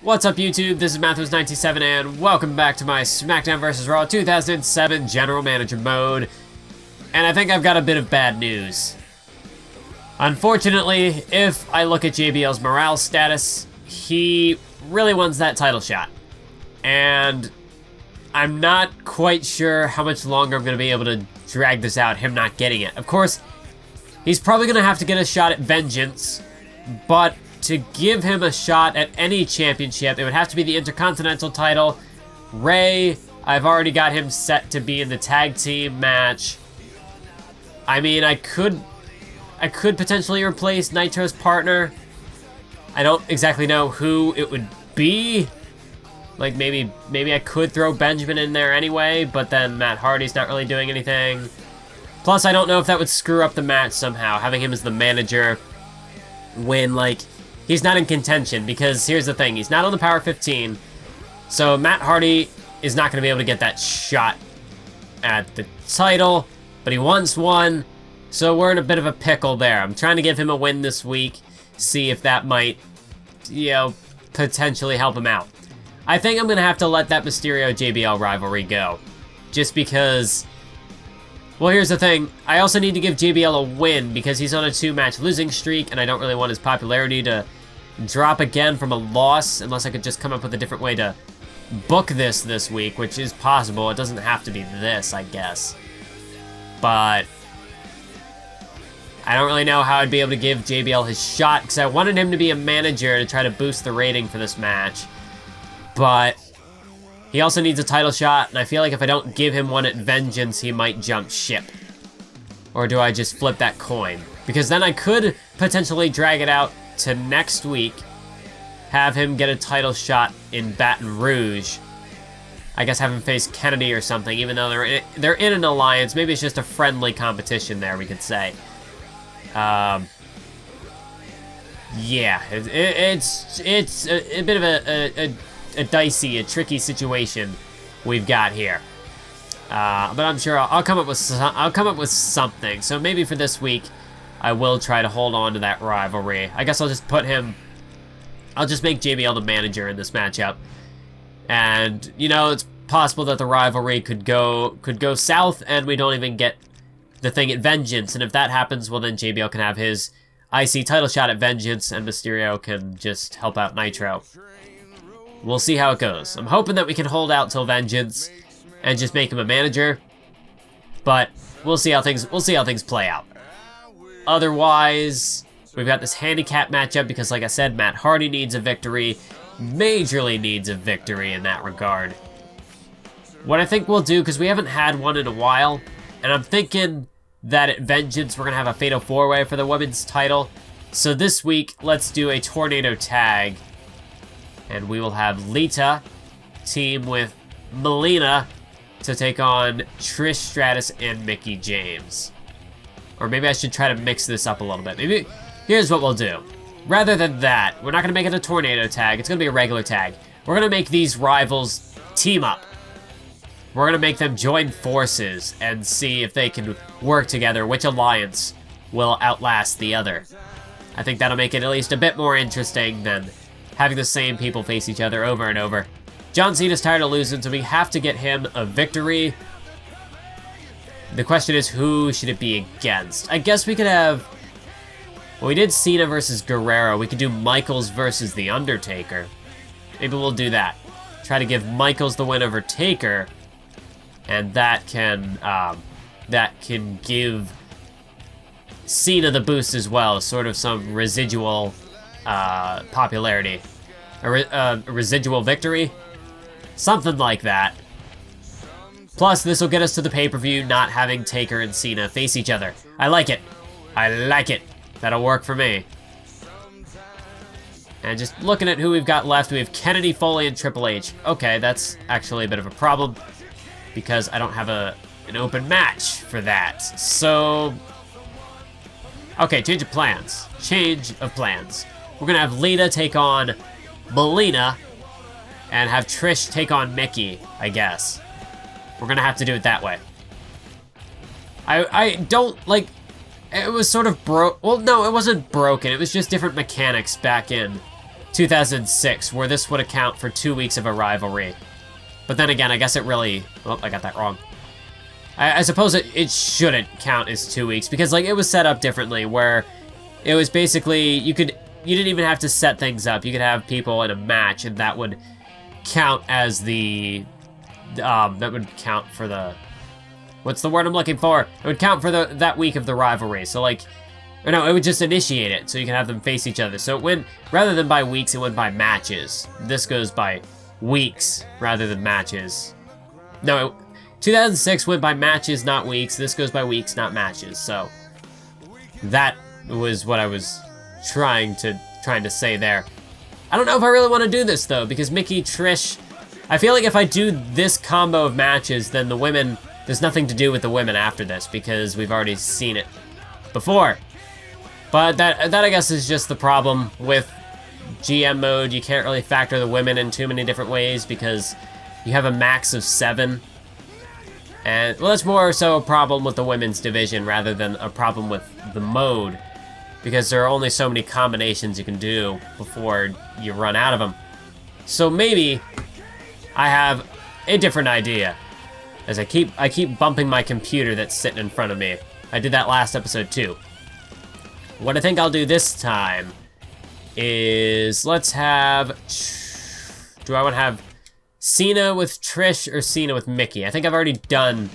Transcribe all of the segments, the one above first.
What's up, YouTube? This is Mathos97, and welcome back to my SmackDown vs. Raw 2007 General Manager mode. And I think I've got a bit of bad news. Unfortunately, if I look at JBL's morale status, he really wants that title shot. And I'm not quite sure how much longer I'm going to be able to drag this out, him not getting it. Of course, he's probably going to have to get a shot at Vengeance, but to give him a shot at any championship, it would have to be the Intercontinental title. Ray, I've already got him set to be in the tag team match. I mean, I could potentially replace Nitro's partner. I don't exactly know who it would be. Like, maybe I could throw Benjamin in there anyway, but then Matt Hardy's not really doing anything. Plus, I don't know if that would screw up the match somehow, having him as the manager when, like, he's not in contention, because here's the thing, he's not on the Power 15, so Matt Hardy is not going to be able to get that shot at the title, but he wants one, so we're in a bit of a pickle there. I'm trying to give him a win this week, see if that might, you know, potentially help him out. I think I'm going to have to let that Mysterio-JBL rivalry go, just because, well, here's the thing, I also need to give JBL a win, because he's on a 2-match losing streak, and I don't really want his popularity to drop again from a loss, unless I could just come up with a different way to book this week, which is possible. It doesn't have to be this, I guess. But I don't really know how I'd be able to give JBL his shot, because I wanted him to be a manager to try to boost the rating for this match. But he also needs a title shot, and I feel like if I don't give him one at Vengeance, he might jump ship. Or do I just flip that coin? Because then I could potentially drag it out to next week, have him get a title shot in Baton Rouge. I guess have him face Kennedy or something, even though they're in an alliance. Maybe it's just a friendly competition there, we could say. Yeah, it's a bit of a dicey, a tricky situation we've got here. But I'm sure I'll come up with something. So maybe for this week, I will try to hold on to that rivalry. I guess I'll just I'll just make JBL the manager in this matchup. And, you know, it's possible that the rivalry could go south and we don't even get the thing at Vengeance. And if that happens, well then JBL can have his IC title shot at Vengeance and Mysterio can just help out Nitro. We'll see how it goes. I'm hoping that we can hold out till Vengeance and just make him a manager. But we'll see how things play out. Otherwise, we've got this handicap matchup because, like I said, Matt Hardy needs a victory. Majorly needs a victory in that regard. What I think we'll do, because we haven't had one in a while, and I'm thinking that at Vengeance we're going to have a Fatal 4-Way for the women's title. So this week, let's do a Tornado Tag. And we will have Lita team with Melina to take on Trish Stratus and Mickie James. Or maybe I should try to mix this up a little bit. Maybe, here's what we'll do. Rather than that, we're not going to make it a Tornado Tag. It's going to be a regular tag. We're going to make these rivals team up. We're going to make them join forces and see if they can work together, which alliance will outlast the other. I think that'll make it at least a bit more interesting than having the same people face each other over and over. John Cena's tired of losing, so we have to get him a victory. The question is, who should it be against? I guess we could have... Well, we did Cena versus Guerrero. We could do Michaels versus The Undertaker. Maybe we'll do that. Try to give Michaels the win over Taker, and that can give Cena the boost as well, sort of some residual popularity. A residual victory? Something like that. Plus, this will get us to the pay-per-view not having Taker and Cena face each other. I like it. I like it. That'll work for me. And just looking at who we've got left, we have Kennedy, Foley, and Triple H. Okay, that's actually a bit of a problem because I don't have an open match for that. So, okay, change of plans. Change of plans. We're going to have Lita take on Melina and have Trish take on Mickie, I guess. We're going to have to do it that way. I don't, like, it was sort of well, no, it wasn't broken. It was just different mechanics back in 2006, where this would account for 2 weeks of a rivalry. But then again, I guess it really... Oh, I got that wrong. I suppose it shouldn't count as 2 weeks, because like it was set up differently, where it was basically, you didn't even have to set things up. You could have people in a match, and that would count as the... that would count for the... What's the word I'm looking for? It would count for that week of the rivalry. So like... Or no, it would just initiate it, so you can have them face each other. So it went, rather than by weeks, it went by matches. This goes by weeks, rather than matches. No, 2006 went by matches, not weeks. This goes by weeks, not matches. So that was what I was trying to say there. I don't know if I really want to do this, though, because Mickey, Trish... I feel like if I do this combo of matches, then the women... There's nothing to do with the women after this, because we've already seen it before. But that I guess is just the problem with GM mode. You can't really factor the women in too many different ways because you have a max of 7. And, well, that's more so a problem with the women's division rather than a problem with the mode, because there are only so many combinations you can do before you run out of them. So maybe I have a different idea, as I keep bumping my computer that's sitting in front of me. I did that last episode too. What I think I'll do this time is, let's have... Do I want to have Cena with Trish or Cena with Mickey? I think I've already done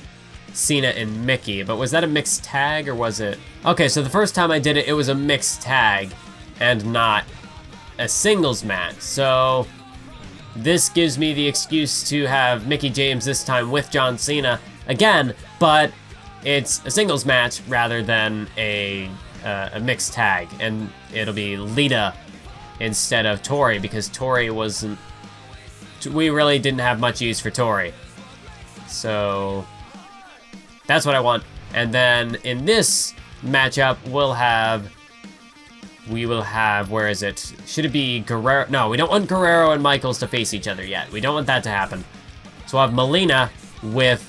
Cena and Mickey, but was that a mixed tag or was it... Okay, so the first time I did it, it was a mixed tag and not a singles match. So this gives me the excuse to have Mickie James this time with John Cena again, but it's a singles match rather than a mixed tag, and it'll be Lita instead of Tori, because Tori wasn't... We really didn't have much use for Tori. So that's what I want. And then in this matchup, we will have, where is it? Should it be Guerrero? No, we don't want Guerrero and Michaels to face each other yet. We don't want that to happen. So we'll have Melina with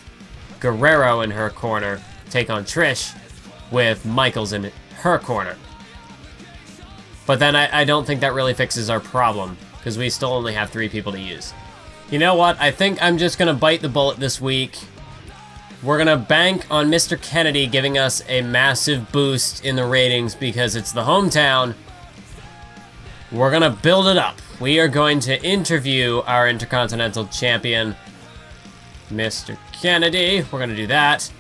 Guerrero in her corner take on Trish with Michaels in her corner. But then I don't think that really fixes our problem, because we still only have 3 people to use. You know what? I think I'm just going to bite the bullet this week. We're going to bank on Mr. Kennedy giving us a massive boost in the ratings because it's the hometown. We're going to build it up. We are going to interview our Intercontinental Champion, Mr. Kennedy. We're going to do that.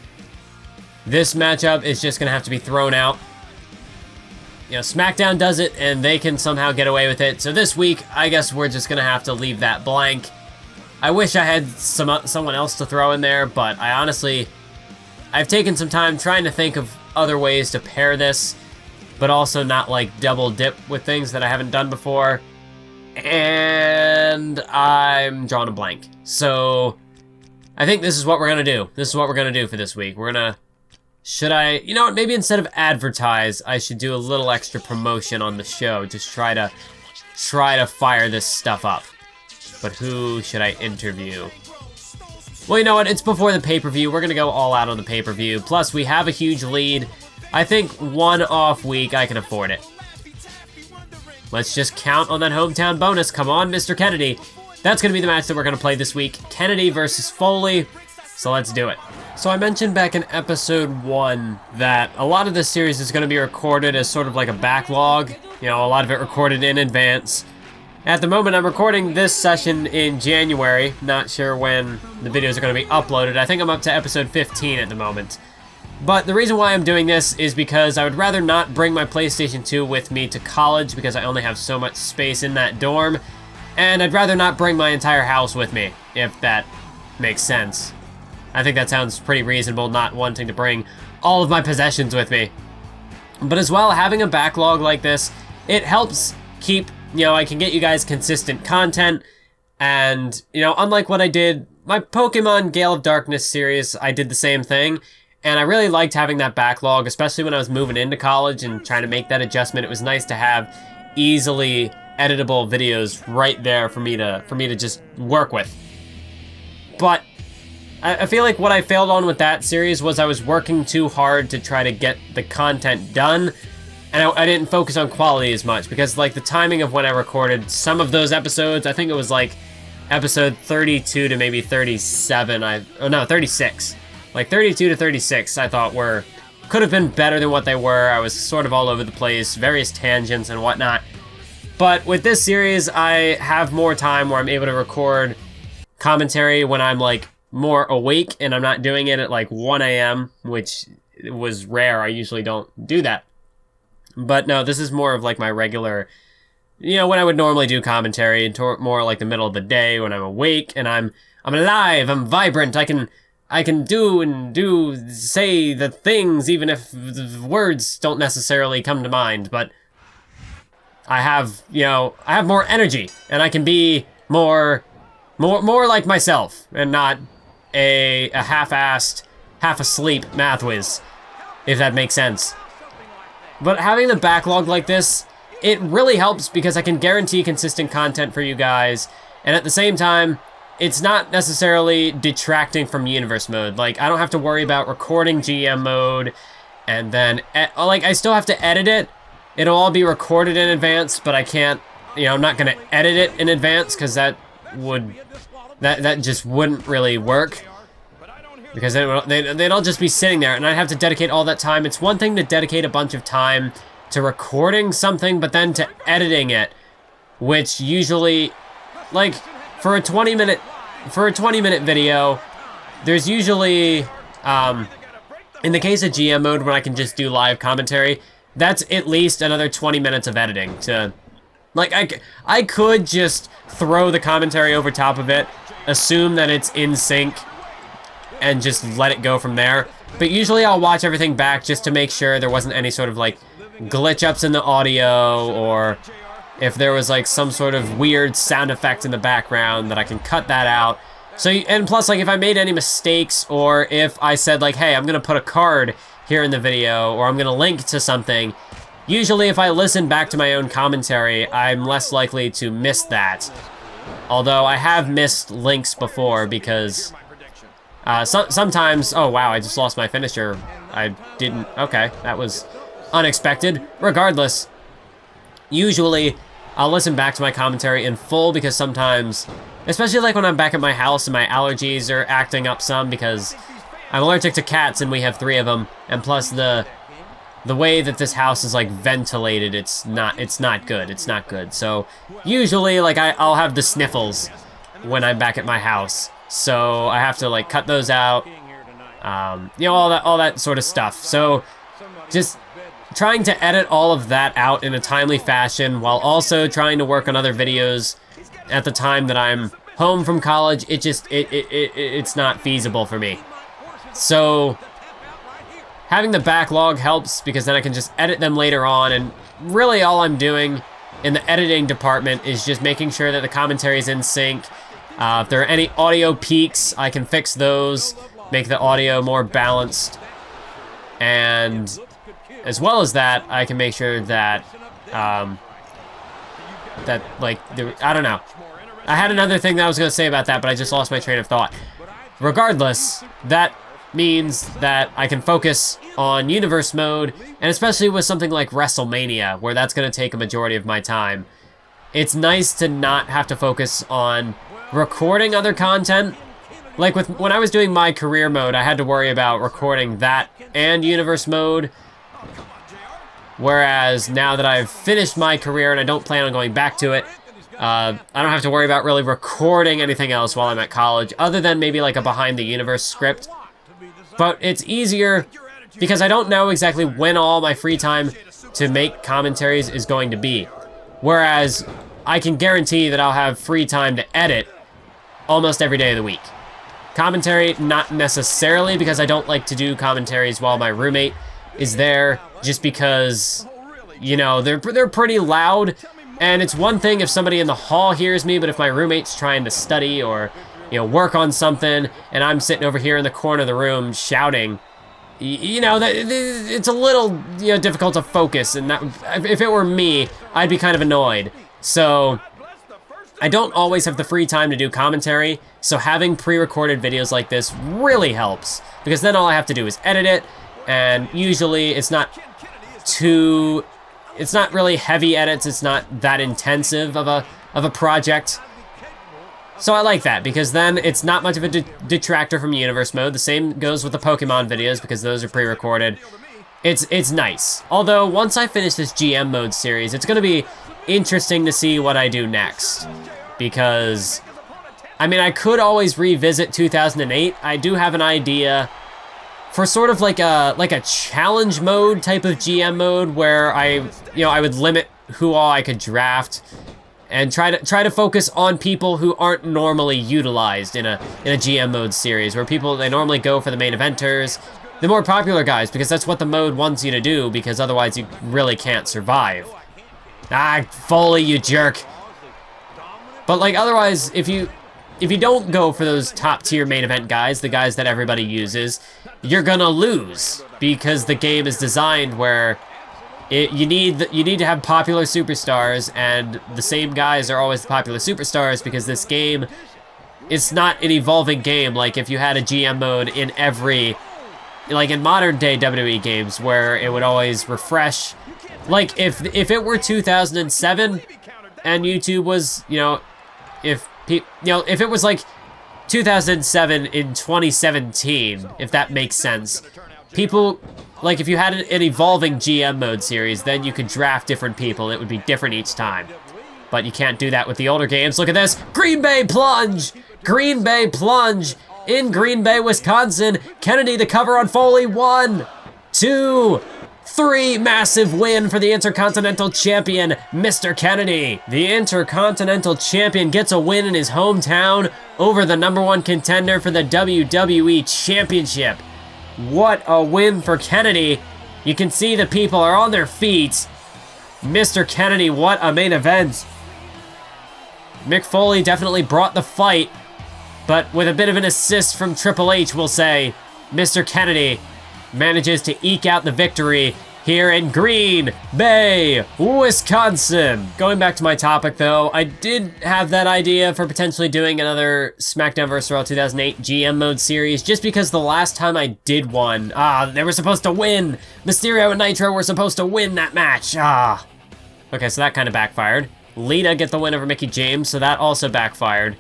This matchup is just going to have to be thrown out. You know, SmackDown does it, and they can somehow get away with it. So this week, I guess we're just going to have to leave that blank. I wish I had someone else to throw in there, but I've taken some time trying to think of other ways to pair this, but also not, like, double dip with things that I haven't done before. And I'm drawing a blank. So I think this is what we're going to do. This is what we're going to do for this week. We're going to... Should I... You know what? Maybe instead of advertise, I should do a little extra promotion on the show. Just try to fire this stuff up. But who should I interview? Well, you know what? It's before the pay-per-view. We're going to go all out on the pay-per-view. Plus, we have a huge lead. I think one off week, I can afford it. Let's just count on that hometown bonus. Come on, Mr. Kennedy. That's going to be the match that we're going to play this week. Kennedy versus Foley. So let's do it. So I mentioned back in episode 1 that a lot of this series is going to be recorded as sort of like a backlog. You know, a lot of it recorded in advance. At the moment, I'm recording this session in January. Not sure when the videos are going to be uploaded. I think I'm up to episode 15 at the moment. But the reason why I'm doing this is because I would rather not bring my PlayStation 2 with me to college because I only have so much space in that dorm. And I'd rather not bring my entire house with me, if that makes sense. I think that sounds pretty reasonable, not wanting to bring all of my possessions with me. But as well, having a backlog like this, it helps keep, you know, I can get you guys consistent content. And, you know, unlike what I did, my Pokemon Gale of Darkness series, I did the same thing. And I really liked having that backlog, especially when I was moving into college and trying to make that adjustment. It was nice to have easily editable videos right there for me to just work with. But I feel like what I failed on with that series was I was working too hard to try to get the content done, and I didn't focus on quality as much because like the timing of when I recorded some of those episodes, I think it was like episode 32 to maybe 37. 36. Like 32 to 36, I thought could have been better than what they were. I was sort of all over the place, various tangents and whatnot. But with this series, I have more time where I'm able to record commentary when I'm like more awake and I'm not doing it at like 1 a.m., which was rare. I usually don't do that. But no, this is more of like my regular, you know, when I would normally do commentary, more like the middle of the day when I'm awake and I'm alive, I'm vibrant, I can say the things even if the words don't necessarily come to mind, but I have more energy and I can be more like myself and not a half-assed, half-asleep math whiz, if that makes sense. But having the backlog like this, it really helps because I can guarantee consistent content for you guys, and at the same time, it's not necessarily detracting from universe mode. Like, I don't have to worry about recording GM mode, and then, I still have to edit it. It'll all be recorded in advance, but I can't, I'm not gonna edit it in advance, because that just wouldn't really work. Because they'd all just be sitting there, and I'd have to dedicate all that time. It's one thing to dedicate a bunch of time to recording something, but then to editing it, which usually, like, for a 20-minute video, there's usually, in the case of GM mode, when I can just do live commentary, that's at least another 20 minutes of editing to, like, I could just throw the commentary over top of it, assume that it's in sync, and just let it go from there. But usually I'll watch everything back just to make sure there wasn't any sort of, like, glitch-ups in the audio, or if there was, like, some sort of weird sound effect in the background, that I can cut that out. So, and plus, like, if I made any mistakes, or if I said, like, hey, I'm gonna put a card here in the video, or I'm gonna link to something, usually if I listen back to my own commentary, I'm less likely to miss that. Although I have missed links before, because sometimes, oh wow, I just lost my finisher. I didn't, okay, that was unexpected. Regardless, usually I'll listen back to my commentary in full, because sometimes, especially like when I'm back at my house and my allergies are acting up some, because I'm allergic to cats and we have 3 of them, and plus the way that this house is like ventilated, it's not good. So usually like I'll have the sniffles when I'm back at my house. So I have to like cut those out, all that sort of stuff. So just trying to edit all of that out in a timely fashion while also trying to work on other videos at the time that I'm home from college, it's not feasible for me. So having the backlog helps, because then I can just edit them later on, and really all I'm doing in the editing department is just making sure that the commentary is in sync. If there are any audio peaks, I can fix those, make the audio more balanced, and as well as that, I can make sure that, I don't know. I had another thing that I was going to say about that, but I just lost my train of thought. Regardless, that means that I can focus on universe mode, and especially with something like WrestleMania, where that's going to take a majority of my time. It's nice to not have to focus on recording other content. Like when I was doing my career mode, I had to worry about recording that and universe mode. Whereas now that I've finished my career and I don't plan on going back to it, I don't have to worry about really recording anything else while I'm at college, other than maybe like a behind the universe script. But it's easier because I don't know exactly when all my free time to make commentaries is going to be. Whereas I can guarantee that I'll have free time to edit almost every day of the week. Commentary, not necessarily, because I don't like to do commentaries while my roommate is there, just because, they're pretty loud, and it's one thing if somebody in the hall hears me, but if my roommate's trying to study or, work on something, and I'm sitting over here in the corner of the room shouting, it's a little, difficult to focus, and that, if it were me, I'd be kind of annoyed. So I don't always have the free time to do commentary, so having pre-recorded videos like this really helps, because then all I have to do is edit it, and usually it's not too it's not really heavy edits. It's not that intensive of a project. So I like that, because then it's not much of a detractor from universe mode. The same goes with the Pokemon videos, because those are pre-recorded. It's nice. Although, once I finish this GM mode series, it's going to be interesting to see what I do next. Because, I mean, I could always revisit 2008. I do have an idea for sort of like a challenge mode type of GM mode, where I would limit who all I could draft, and try to focus on people who aren't normally utilized in a GM mode series, where they normally go for the main eventers, the more popular guys, because that's what the mode wants you to do, because otherwise you really can't survive. Ah, Foley, you jerk. But like, otherwise, if you don't go for those top tier main event guys, the guys that everybody uses, you're gonna lose, because the game is designed where you need to have popular superstars, and the same guys are always the popular superstars, because this game, it's not an evolving game like if you had a GM mode in every, like in modern day WWE games, where it would always refresh. Like if it were 2007 and YouTube was, if it was like 2007 in 2017, if that makes sense, people, like if you had an evolving GM mode series, then you could draft different people. It would be different each time. But you can't do that with the older games. Look at this. Green Bay Plunge. Green Bay Plunge in Green Bay, Wisconsin. Kennedy the cover on Foley. 1, 2, 3. Massive win for the Intercontinental Champion, Mr. Kennedy. The Intercontinental Champion gets a win in his hometown over the #1 contender for the WWE Championship. What a win for Kennedy. You can see the people are on their feet. Mr. Kennedy, what a main event. Mick Foley definitely brought the fight, but with a bit of an assist from Triple H, we'll say, Mr. Kennedy manages to eke out the victory here in Green Bay, Wisconsin. Going back to my topic though, I did have that idea for potentially doing another SmackDown vs. Raw 2008 GM mode series, just because the last time I did one, they were supposed to win. Mysterio and Nitro were supposed to win that match. Okay, so that kind of backfired. Lita get the win over Mickie James, so that also backfired.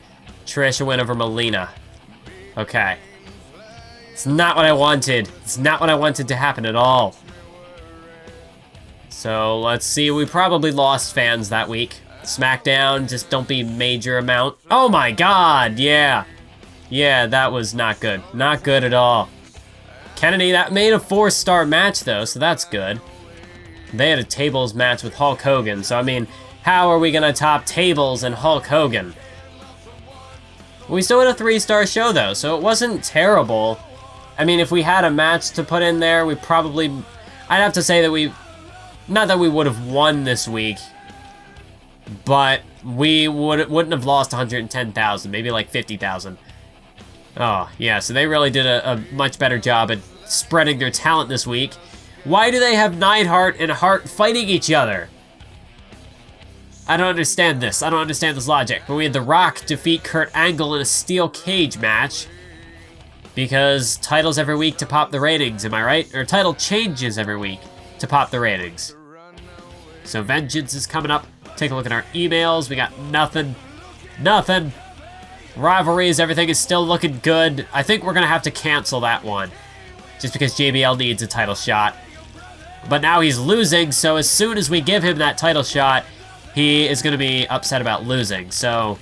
Trish a win over Melina. Okay. It's not what I wanted. It's not what I wanted to happen at all. So let's see, we probably lost fans that week. SmackDown, just don't be major amount. Oh my god, yeah. Yeah, that was not good. Not good at all. Kennedy, that made a 4-star match though, so that's good. They had a tables match with Hulk Hogan, so I mean, how are we gonna top tables and Hulk Hogan? We still had a 3-star show though, so it wasn't terrible. I mean, if we had a match to put in there, we probably, I'd have to say that not that we would have won this week, but we wouldn't have lost 110,000, maybe like 50,000. Oh, yeah, so they really did a much better job at spreading their talent this week. Why do they have Neidhart and Hart fighting each other? I don't understand this. I don't understand this logic. But we had The Rock defeat Kurt Angle in a steel cage match. Because titles every week to pop the ratings, am I right? Or title changes every week to pop the ratings. So Vengeance is coming up. Take a look at our emails. We got nothing. Nothing. Rivalries, everything is still looking good. I think we're going to have to cancel that one. Just because JBL needs a title shot. But now he's losing, so as soon as we give him that title shot, he is going to be upset about losing. So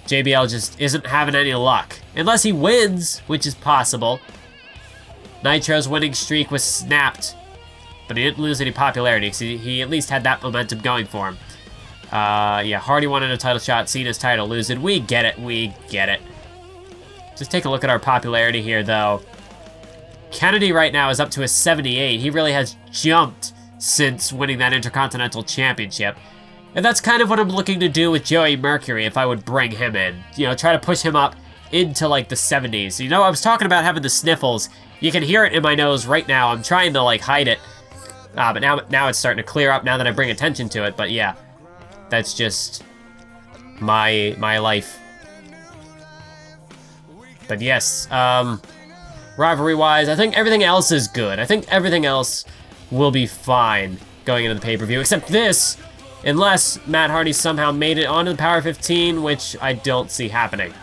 JBL just isn't having any luck. Unless he wins, which is possible. Nitro's winning streak was snapped. But he didn't lose any popularity, because he at least had that momentum going for him. Yeah, Hardy wanted a title shot, Cena's title losing. We get it, we get it. Just take a look at our popularity here, though. Kennedy right now is up to a 78. He really has jumped since winning that Intercontinental Championship. And that's kind of what I'm looking to do with Joey Mercury if I would bring him in. You know, try to push him up into like the 70s. You know, I was talking about having the sniffles. You can hear it in my nose right now. I'm trying to like hide it. But now it's starting to clear up now that I bring attention to it. But yeah, that's just my life. But yes, rivalry-wise, I think everything else is good. I think everything else will be fine. going into the pay-per-view, except this, unless Matt Hardy somehow made it onto the Power 15, which I don't see happening.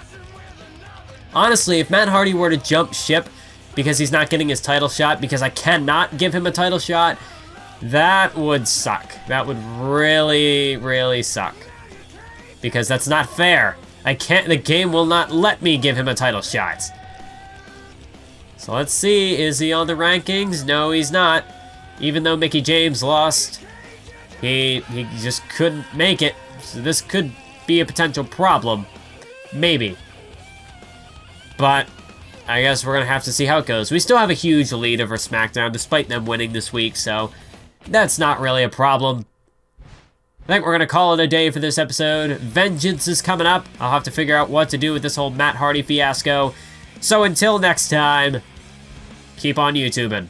Honestly, if Matt Hardy were to jump ship because he's not getting his title shot, because I cannot give him a title shot, that would suck. That would really, really suck. Because that's not fair. The game will not let me give him a title shot. So let's see, is he on the rankings? No, he's not. Even though Mickie James lost, he just couldn't make it. So this could be a potential problem. Maybe. But I guess we're going to have to see how it goes. We still have a huge lead over SmackDown, despite them winning this week, so that's not really a problem. I think we're going to call it a day for this episode. Vengeance is coming up. I'll have to figure out what to do with this whole Matt Hardy fiasco. So until next time, keep on YouTubing.